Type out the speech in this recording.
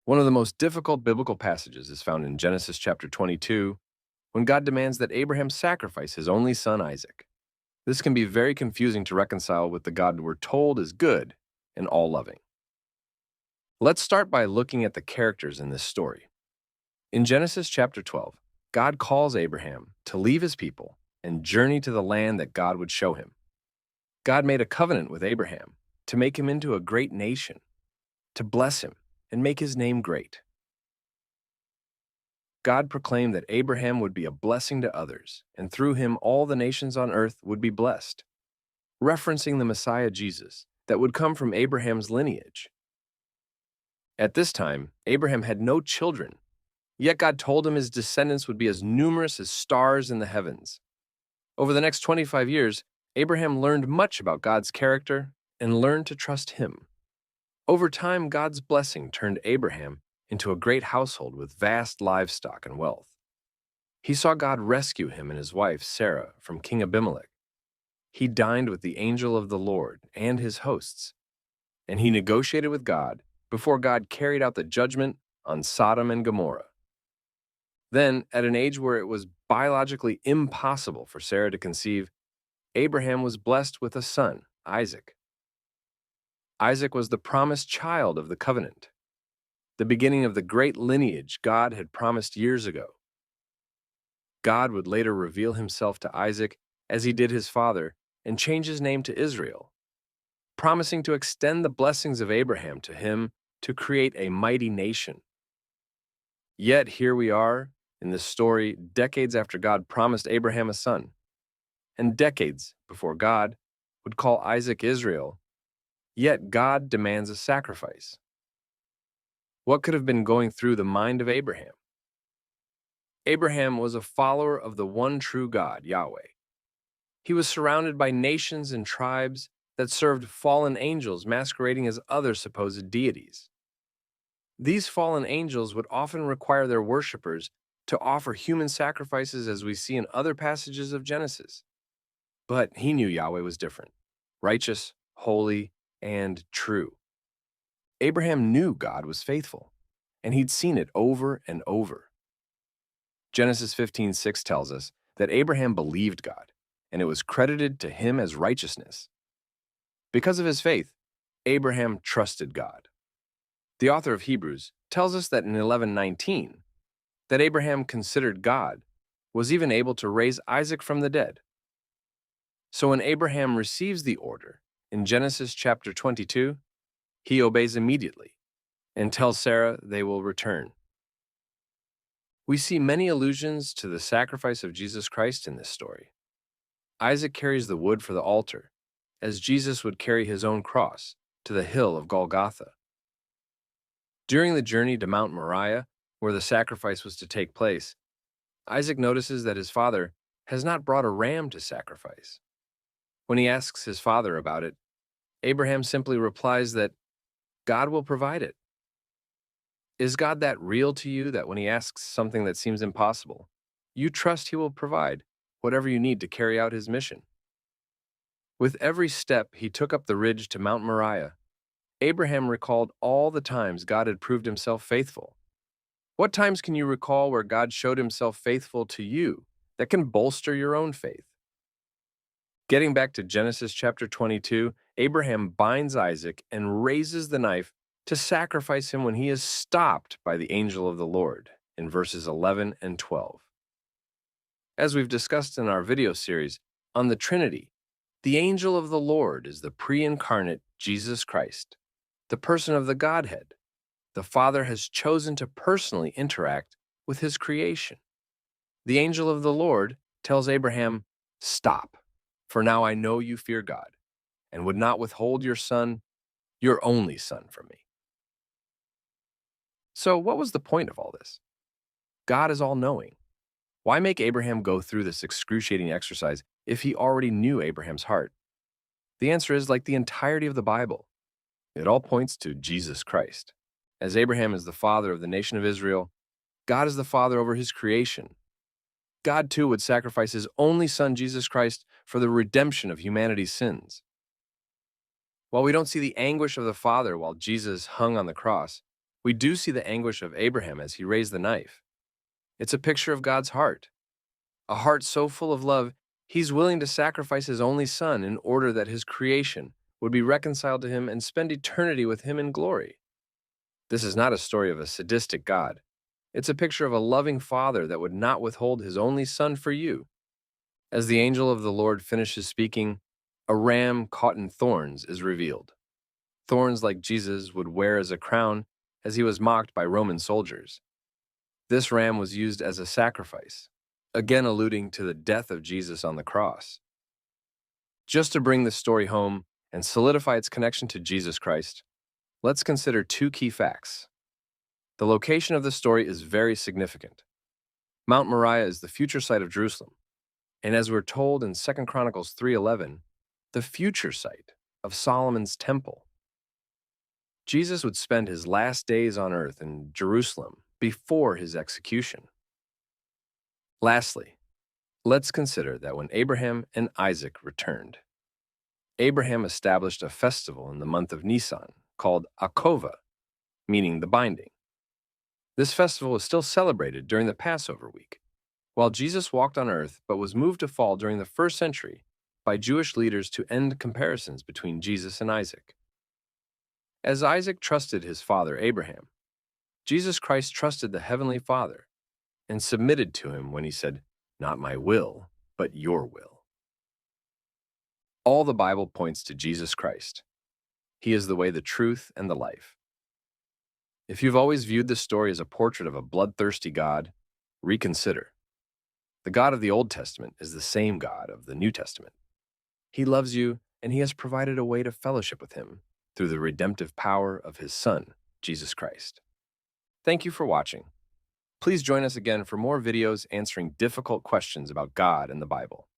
One of the most difficult biblical passages is found in Genesis chapter 22, when God demands that Abraham sacrifice his only son Isaac. This can be very confusing to reconcile with the God we're told is good and all-loving. Let's start by looking at the characters in this story. In Genesis chapter 12, God calls Abraham to leave his people and journey to the land that God would show him. God made a covenant with Abraham to make him into a great nation, to bless him and make his name great. God proclaimed that Abraham would be a blessing to others, and through him all the nations on earth would be blessed, referencing the Messiah Jesus that would come from Abraham's lineage. At this time, Abraham had no children, yet God told him his descendants would be as numerous as stars in the heavens. Over the next 25 years, Abraham learned much about God's character and learned to trust him. Over time, God's blessing turned Abraham into a great household with vast livestock and wealth. He saw God rescue him and his wife, Sarah, from King Abimelech. He dined with the angel of the Lord and his hosts, and he negotiated with God before God carried out the judgment on Sodom and Gomorrah. Then, at an age where it was biologically impossible for Sarah to conceive, Abraham was blessed with a son, Isaac. Isaac was the promised child of the covenant, the beginning of the great lineage God had promised years ago. God would later reveal himself to Isaac as he did his father and change his name to Israel, promising to extend the blessings of Abraham to him to create a mighty nation. Yet here we are in this story decades after God promised Abraham a son, and decades before God would call Isaac Israel, yet God demands a sacrifice. What could have been going through the mind of Abraham? Abraham was a follower of the one true God, Yahweh. He was surrounded by nations and tribes that served fallen angels masquerading as other supposed deities. These fallen angels would often require their worshippers to offer human sacrifices, as we see in other passages of Genesis. But he knew Yahweh was different, righteous, holy, and true. Abraham knew God was faithful, and he'd seen it over and over. Genesis 15:6 tells us that Abraham believed God, and it was credited to him as righteousness. Because of his faith, Abraham trusted God. The author of Hebrews tells us that in 11:19, that Abraham considered God was even able to raise Isaac from the dead. So when Abraham receives the order in Genesis chapter 22, he obeys immediately and tells Sarah they will return. We see many allusions to the sacrifice of Jesus Christ in this story. Isaac carries the wood for the altar, as Jesus would carry his own cross to the hill of Golgotha. During the journey to Mount Moriah, where the sacrifice was to take place, Isaac notices that his father has not brought a ram to sacrifice. When he asks his father about it, Abraham simply replies that God will provide it. Is God that real to you that when he asks something that seems impossible, you trust he will provide whatever you need to carry out his mission? With every step he took up the ridge to Mount Moriah, Abraham recalled all the times God had proved himself faithful. What times can you recall where God showed himself faithful to you that can bolster your own faith? Getting back to Genesis chapter 22, Abraham binds Isaac and raises the knife to sacrifice him when he is stopped by the angel of the Lord in verses 11 and 12. As we've discussed in our video series on the Trinity, the angel of the Lord is the pre-incarnate Jesus Christ, the person of the Godhead. The Father has chosen to personally interact with his creation. The angel of the Lord tells Abraham, "Stop, for now I know you fear God, and would not withhold your son, your only son, from me." So what was the point of all this? God is all-knowing. Why make Abraham go through this excruciating exercise if he already knew Abraham's heart? The answer is, like the entirety of the Bible, it all points to Jesus Christ. As Abraham is the father of the nation of Israel, God is the father over his creation. God, too, would sacrifice his only son, Jesus Christ, for the redemption of humanity's sins. While we don't see the anguish of the Father while Jesus hung on the cross, We do see the anguish of Abraham as he raised the knife. It's a picture of God's heart, a heart so full of love, he's willing to sacrifice his only son in order that his creation would be reconciled to him and spend eternity with him in glory. This is not a story of a sadistic God. It's a picture of a loving father that would not withhold his only son for you. As the angel of the Lord finishes speaking, a ram caught in thorns is revealed. Thorns like Jesus would wear as a crown as he was mocked by Roman soldiers. This ram was used as a sacrifice, again alluding to the death of Jesus on the cross. Just to bring this story home and solidify its connection to Jesus Christ, let's consider two key facts. The location of the story is very significant. Mount Moriah is the future site of Jerusalem, and as we're told in 2 Chronicles 3:11, the future site of Solomon's temple. Jesus would spend his last days on earth in Jerusalem before his execution. Lastly, let's consider that when Abraham and Isaac returned, Abraham established a festival in the month of Nisan called Akova, meaning the binding. This festival is still celebrated during the Passover week, while Jesus walked on earth but was moved to fall during the first century by Jewish leaders to end comparisons between Jesus and Isaac. As Isaac trusted his father Abraham, Jesus Christ trusted the Heavenly Father and submitted to him when he said, "Not my will, but your will." All the Bible points to Jesus Christ. He is the way, the truth, and the life. If you've always viewed this story as a portrait of a bloodthirsty God, reconsider. The God of the Old Testament is the same God of the New Testament. He loves you, and he has provided a way to fellowship with him through the redemptive power of his Son, Jesus Christ. Thank you for watching. Please join us again for more videos answering difficult questions about God and the Bible.